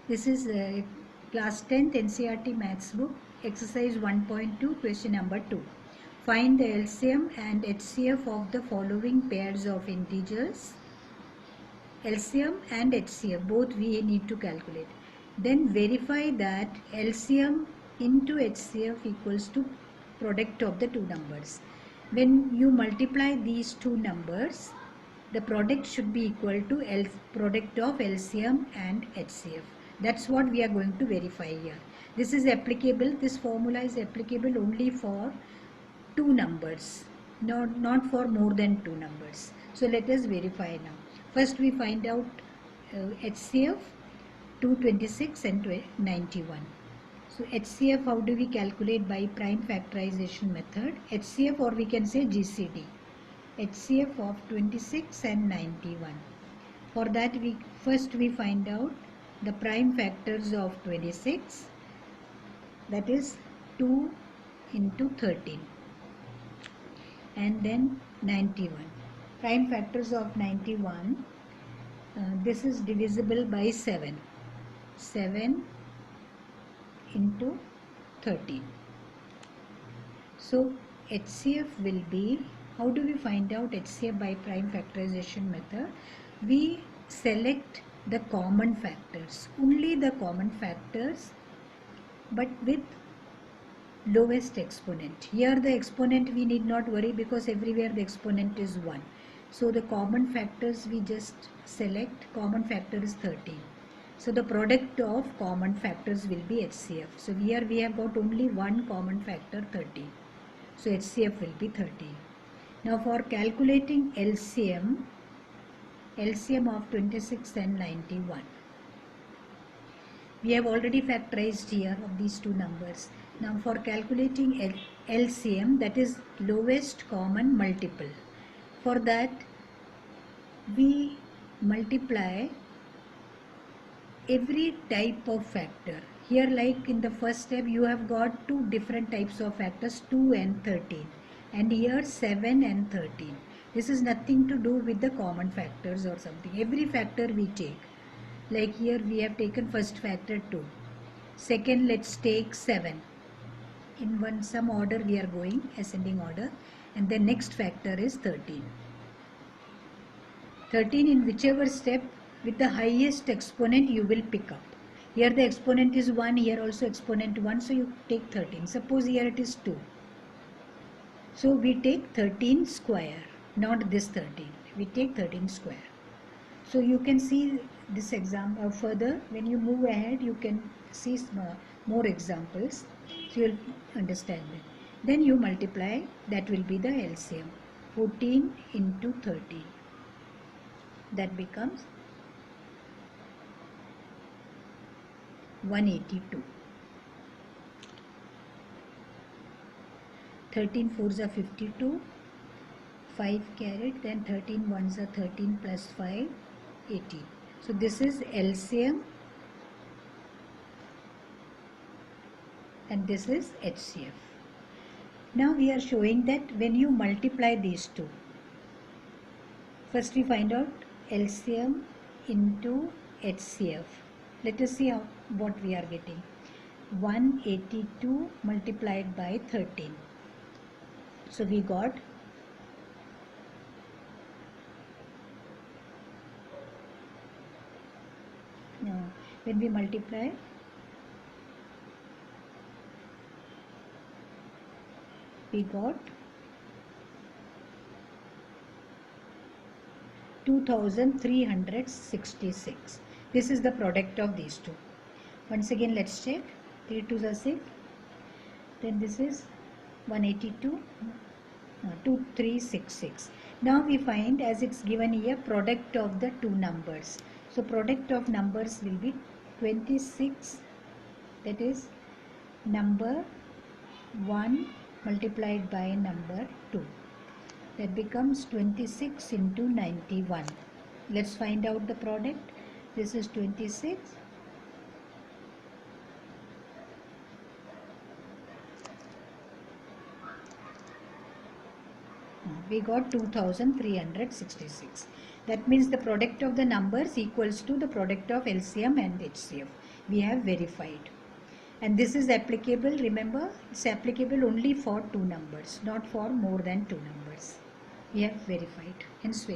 This is class 10th NCERT Maths book, exercise 1.2, question number 2. Find the LCM and HCF of the following pairs of integers. LCM and HCF, both we need to calculate. Then verify that LCM into HCF equals to product of the two numbers. When you multiply these two numbers, the product should be equal to product of LCM and HCF. That's what we are going to verify here. This is applicable, this formula is applicable only for two numbers, not for more than two numbers. So let us verify now. First we find out HCF 226 and 91. So HCF, how do we calculate? By prime factorization method. HCF, or we can say GCD. HCF of 26 and 91. For that we find out the prime factors of 26, that is 2 into 13, and then 91. Prime factors of 91, this is divisible by 7. 7 into 13. So HCF will be, how do we find out HCF by prime factorization method? We select the common factors, only the common factors, but with lowest exponent. Here the exponent we need not worry because everywhere the exponent is 1. So the common factors we just select, common factor is 13. So the product of common factors will be HCF. So here we have got only one common factor, 13. So HCF will be 13. Now for calculating LCM of 26 and 91. We have already factorized here of these two numbers. Now for calculating LCM, that is lowest common multiple. For that we multiply every type of factor. Here, like in the first step, you have got two different types of factors, 2 and 13, and here 7 and 13. This is nothing to do with the common factors or something. Every factor we take, like here we have taken first factor 2, second let's take 7. In some order we are going, ascending order, and the next factor is 13. 13 in whichever step with the highest exponent you will pick up. Here the exponent is 1, here also exponent 1, so you take 13. Suppose here it is 2. So we take 13 square, not this 13. We take 13 square. So you can see this example further. When you move ahead, you can see more examples. So you will understand it. Then you multiply, that will be the LCM. 14 into 13. That becomes 182. 13 fours are 52. 5 carried, then 13 ones are 13 plus 5, 18. So this is LCM and this is HCF. Now we are showing that when you multiply these two, first we find out LCM into HCF. Let us see what we are getting. 182 multiplied by 13. So we got when we multiply, we got 2366. This is the product of these two. Once again let's check. 3 2s are 6. Then this is 182, 2366. Now we find, as it's given here, product of the two numbers. So product of numbers will be 26, that is number 1 multiplied by number 2. That becomes 26 into 91. Let's find out the product. This is 26. We got 2366. That means the product of the numbers equals to the product of LCM and HCF. We have verified. And this is applicable, remember, it's applicable only for two numbers, not for more than two numbers. We have verified. Hence,